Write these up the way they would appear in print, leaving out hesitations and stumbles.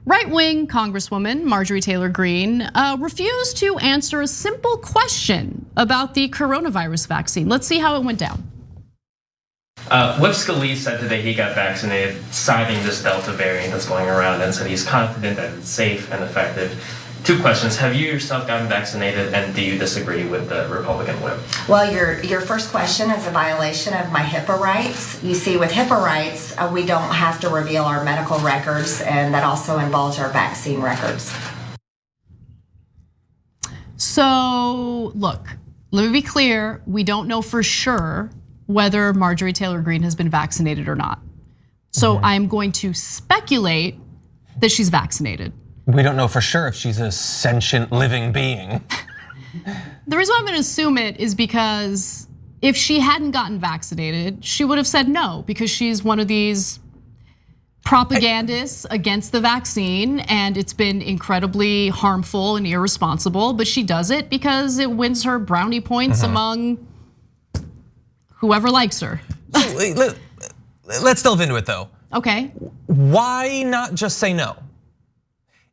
Right-wing Congresswoman Marjorie Taylor Greene refused to answer a simple question about the coronavirus vaccine. Let's see how it went down. What Scalise said today he got vaccinated, citing this Delta variant that's going around, and said he's confident that it's safe and effective. Two questions. Have you yourself gotten vaccinated, and do you disagree with the Republican whip? Well, your first question is a violation of my HIPAA rights. You see, with HIPAA rights, we don't have to reveal our medical records, and that also involves our vaccine records. So, look, let me be clear. We don't know for sure whether Marjorie Taylor Greene has been vaccinated or not. So I'm going to speculate that she's vaccinated. We don't know for sure if she's a sentient living being. The reason why I'm gonna assume it is because if she hadn't gotten vaccinated, she would have said no, because she's one of these propagandists against the vaccine, and it's been incredibly harmful and irresponsible, but she does it because it wins her brownie points among whoever likes her. Let's delve into it though. Okay. Why not just say no?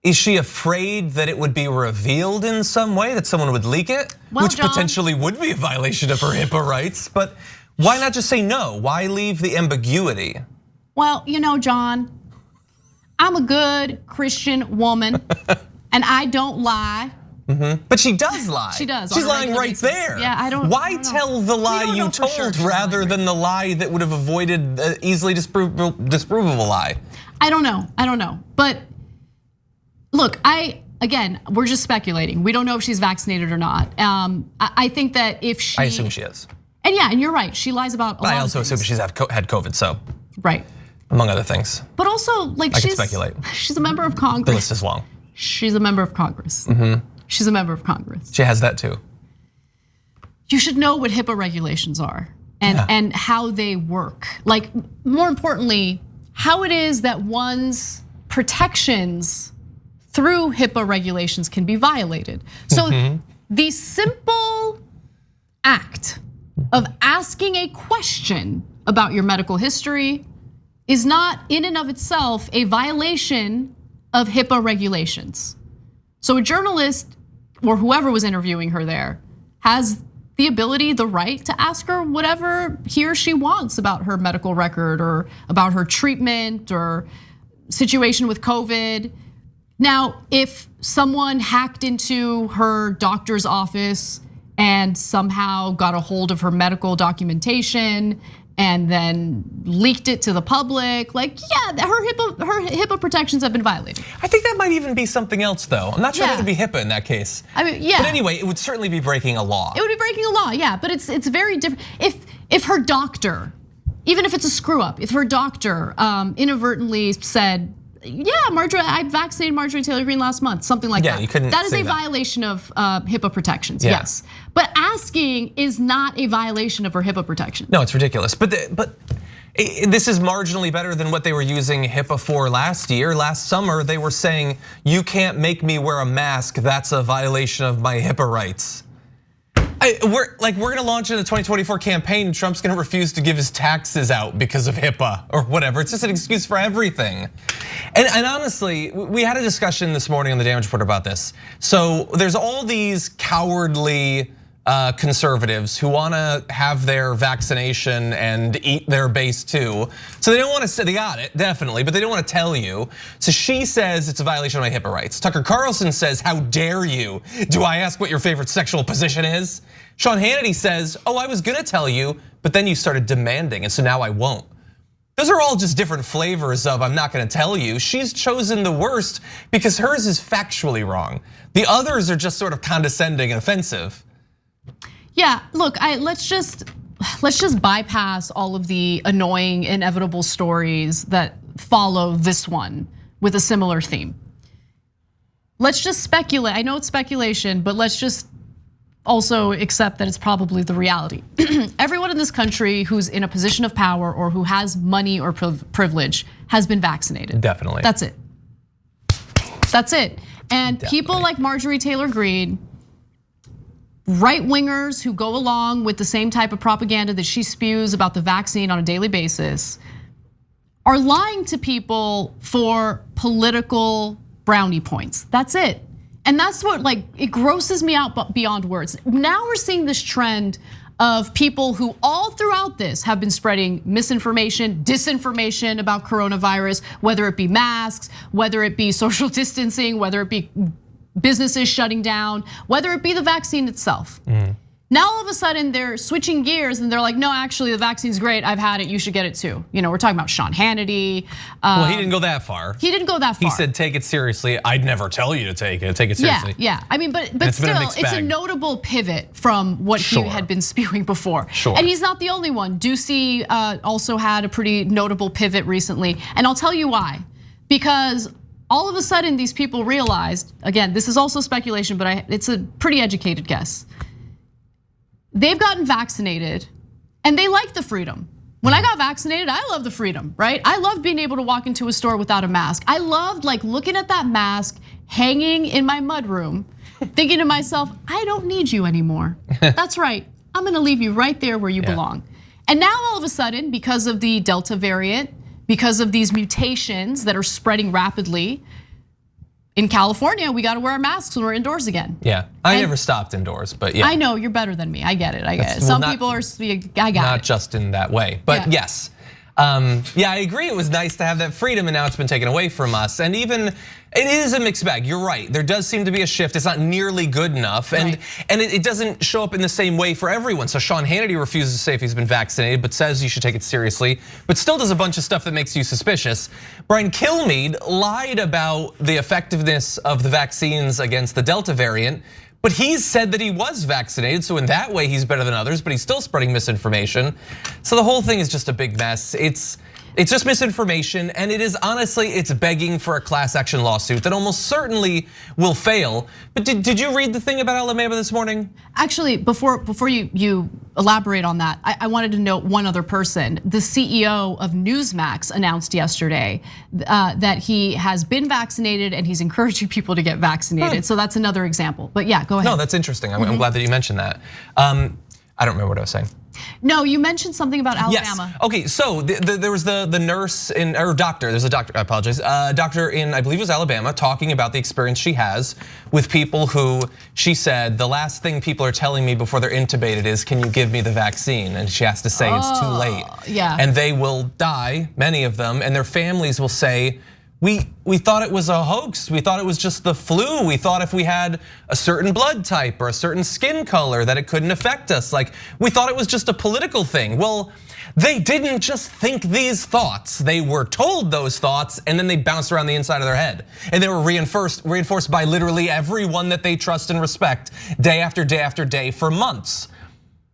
Is she afraid that it would be revealed in some way, that someone would leak it? Well, which John, potentially would be a violation of her HIPAA rights, but why not just say no? Why leave the ambiguity? Well, you know, John, I'm a good Christian woman and I don't lie. But she does lie. She does. She's lying right there. Yeah, I don't. Why tell the lie you told rather than the lie that would have avoided easily disprovable lie? I don't know. But look, again, we're just speculating. We don't know if she's vaccinated or not. I think that if she, I assume she is. And yeah, and you're right. She lies about a lot I also assume she's had COVID, so. Right. Among other things. But also, like, I can speculate. She's a member of Congress. The list is long. She's a member of Congress. She's a member of Congress. She has that too. You should know what HIPAA regulations are and how they work. Like, more importantly, how it is that one's protections through HIPAA regulations can be violated. So the simple act of asking a question about your medical history is not in and of itself a violation of HIPAA regulations. So a journalist or whoever was interviewing her there has the ability, the right to ask her whatever he or she wants about her medical record or about her treatment or situation with COVID. Now, if someone hacked into her doctor's office and somehow got a hold of her medical documentation and then leaked it to the public, like, yeah, her HIPAA protections have been violated. I think that might even be something else though. I'm not sure that would be HIPAA in that case. I mean, yeah. But anyway, it would certainly be breaking a law. It would be breaking a law, yeah, but it's very different. If her doctor, even if it's a screw up, if her doctor inadvertently said, yeah, I vaccinated Marjorie Taylor Greene last month, something like that. You couldn't that is say a that. violation of HIPAA protections, yes. But asking is not a violation of her HIPAA protection. No, it's ridiculous. But this is marginally better than what they were using HIPAA for last year. Last summer, they were saying, you can't make me wear a mask, that's a violation of my HIPAA rights. We're gonna launch in the 2024 campaign. Trump's gonna refuse to give his taxes out because of HIPAA or whatever. It's just an excuse for everything. And honestly, we had a discussion this morning on the Damage Report about this. So there's all these cowardly conservatives who wanna have their vaccination and eat their base too. So they don't wanna say, they got it, definitely, but they don't wanna tell you. So she says it's a violation of my HIPAA rights. Tucker Carlson says, how dare you? Do I ask what your favorite sexual position is? Sean Hannity says, I was gonna tell you, but then you started demanding, and so now I won't. Those are all just different flavors of I'm not gonna tell you. She's chosen the worst because hers is factually wrong. The others are just sort of condescending and offensive. Yeah, look, let's just bypass all of the annoying, inevitable stories that follow this one with a similar theme. Let's just speculate. I know it's speculation, but let's just also accept that it's probably the reality. Everyone in this country who's in a position of power or who has money or privilege has been vaccinated. Definitely. That's it. That's it. And people like Marjorie Taylor Greene, right-wingers who go along with the same type of propaganda that she spews about the vaccine on a daily basis, are lying to people for political brownie points. That's it. And that's what it grosses me out beyond words. Now we're seeing this trend of people who all throughout this have been spreading misinformation, disinformation about coronavirus, whether it be masks, whether it be social distancing, whether it be businesses shutting down, whether it be the vaccine itself. Now all of a sudden they're switching gears and they're like, no, actually the vaccine's great, I've had it, you should get it too. We're talking about Sean Hannity. Well, he didn't go that far. He didn't go that far. He said, take it seriously. I'd never tell you to take it seriously. Yeah. I mean, but still, it's a notable pivot from what he had been spewing before. Sure. And he's not the only one. Ducey also had a pretty notable pivot recently. And I'll tell you why. Because all of a sudden these people realized, again, this is also speculation, but it's a pretty educated guess. They've gotten vaccinated and they like the freedom. When I got vaccinated, I love the freedom, right? I loved being able to walk into a store without a mask. I loved looking at that mask hanging in my mudroom, thinking to myself, I don't need you anymore. That's right, I'm gonna leave you right there where you belong. And now all of a sudden, because of the Delta variant, because of these mutations that are spreading rapidly, in California, we gotta wear our masks when we're indoors again. Yeah, I never stopped indoors, but yeah. I know, you're better than me, I get it. Some people are, I got it. Not just in that way, but yes. Yeah, I agree, it was nice to have that freedom and now it's been taken away from us. And even, it is a mixed bag, you're right. There does seem to be a shift, it's not nearly good enough. And it doesn't show up in the same way for everyone. So Sean Hannity refuses to say if he's been vaccinated, but says you should take it seriously, but still does a bunch of stuff that makes you suspicious. Brian Kilmeade lied about the effectiveness of the vaccines against the Delta variant, but he's said that he was vaccinated, so in that way he's better than others, but he's still spreading misinformation. So the whole thing is just a big mess. It's just misinformation, and it is honestly, it's begging for a class action lawsuit that almost certainly will fail. But did you read the thing about Alabama this morning? Actually, before you elaborate on that, I wanted to note one other person. The CEO of Newsmax announced yesterday that he has been vaccinated and he's encouraging people to get vaccinated. So that's another example. But yeah, go ahead. No, that's interesting. I'm glad that you mentioned that. I don't remember what I was saying. No, you mentioned something about Alabama. Yes. Okay, so there was the nurse or doctor. There's a doctor. I apologize. Doctor in, I believe it was Alabama, talking about the experience she has with people who she said the last thing people are telling me before they're intubated is, "Can you give me the vaccine?" And she has to say it's too late. Yeah. And they will die, many of them, and their families will say, We thought it was a hoax. We thought it was just the flu. We thought if we had a certain blood type or a certain skin color that it couldn't affect us. We thought it was just a political thing. Well, they didn't just think these thoughts. They were told those thoughts and then they bounced around the inside of their head. And they were reinforced by literally everyone that they trust and respect day after day after day for months.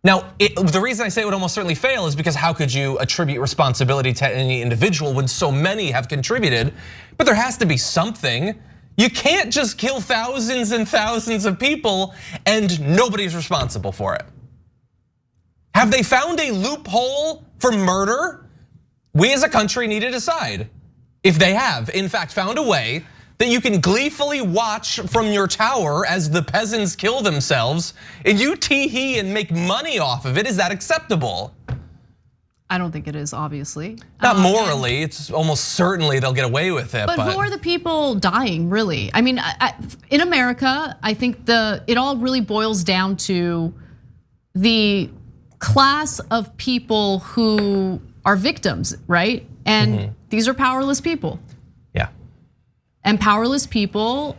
Now, the reason I say it would almost certainly fail is because how could you attribute responsibility to any individual when so many have contributed? But there has to be something. You can't just kill thousands and thousands of people and nobody's responsible for it. Have they found a loophole for murder? We as a country need to decide if they have, in fact, found a way that you can gleefully watch from your tower as the peasants kill themselves and you tee-hee and make money off of it. Is that acceptable? I don't think it is, obviously. Not morally, it's almost certainly they'll get away with it. But who are the people dying, really? I mean, in America, I think it all really boils down to the class of people who are victims, right? And these are powerless people. Yeah. And powerless people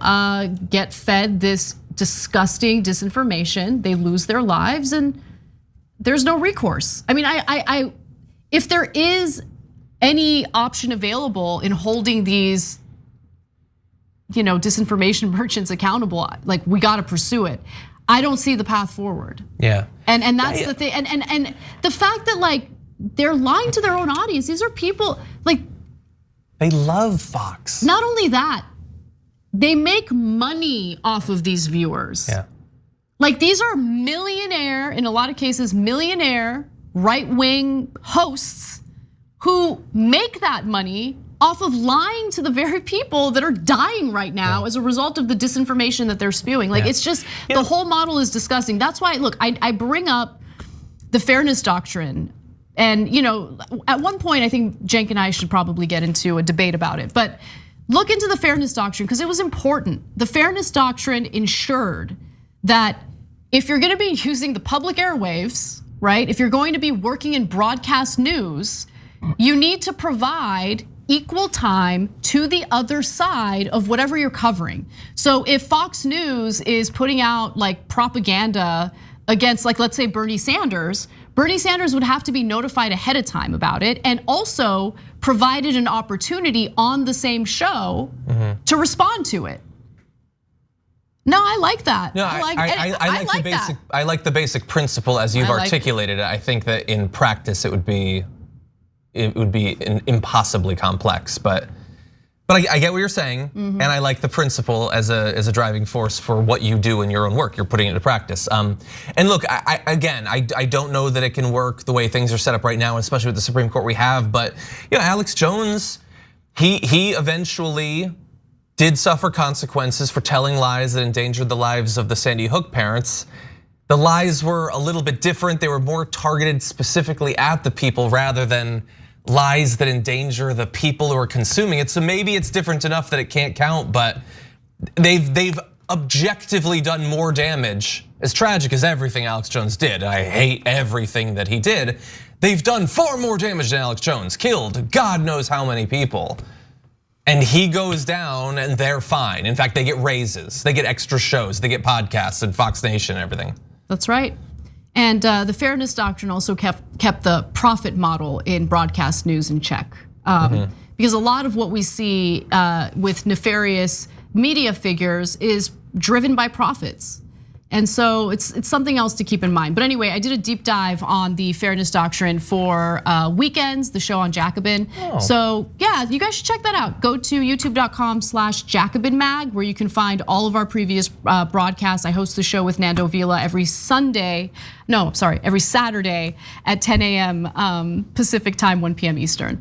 get fed this disgusting disinformation. They lose their lives and there's no recourse. I mean, if there is any option available in holding these, disinformation merchants accountable, we gotta pursue it. I don't see the path forward. Yeah. And that's the thing. And the fact that they're lying to their own audience. These are people they love Fox. Not only that, they make money off of these viewers. Yeah. These are millionaire, in a lot of cases, millionaire right-wing hosts who make that money off of lying to the very people that are dying right now as a result of the disinformation that they're spewing. It's just, the whole model is disgusting. That's why, look, I bring up the fairness doctrine. And at one point, I think Cenk and I should probably get into a debate about it. But look into the fairness doctrine because it was important. The fairness doctrine ensured that if you're gonna be using the public airwaves, right? If you're going to be working in broadcast news, you need to provide equal time to the other side of whatever you're covering. So if Fox News is putting out like propaganda against, like, let's say Bernie Sanders would have to be notified ahead of time about it and also provided an opportunity on the same show to respond to it. No, I like that. No, I like the basic principle as you've articulated it. I think that in practice it would be impossibly complex, but I get what you're saying, and I like the principle as a driving force for what you do in your own work. You're putting it into practice. And look, I don't know that it can work the way things are set up right now, especially with the Supreme Court we have. But Alex Jones, he eventually did suffer consequences for telling lies that endangered the lives of the Sandy Hook parents. The lies were a little bit different. They were more targeted specifically at the people rather than lies that endanger the people who are consuming it. So maybe it's different enough that it can't count, but they've objectively done more damage. As tragic as everything Alex Jones did, I hate everything that he did. They've done far more damage than Alex Jones, killed God knows how many people. And he goes down and they're fine. In fact, they get raises, they get extra shows, they get podcasts and Fox Nation and everything. That's right. And the fairness doctrine also kept the profit model in broadcast news in check. Because a lot of what we see with nefarious media figures is driven by profits. And so it's something else to keep in mind. But anyway, I did a deep dive on the fairness doctrine for Weekends, the show on Jacobin. So yeah, you guys should check that out. Go to youtube.com/JacobinMag, where you can find all of our previous broadcasts. I host the show with Nando Vila every Saturday at 10 a.m. Pacific time, 1 p.m. Eastern.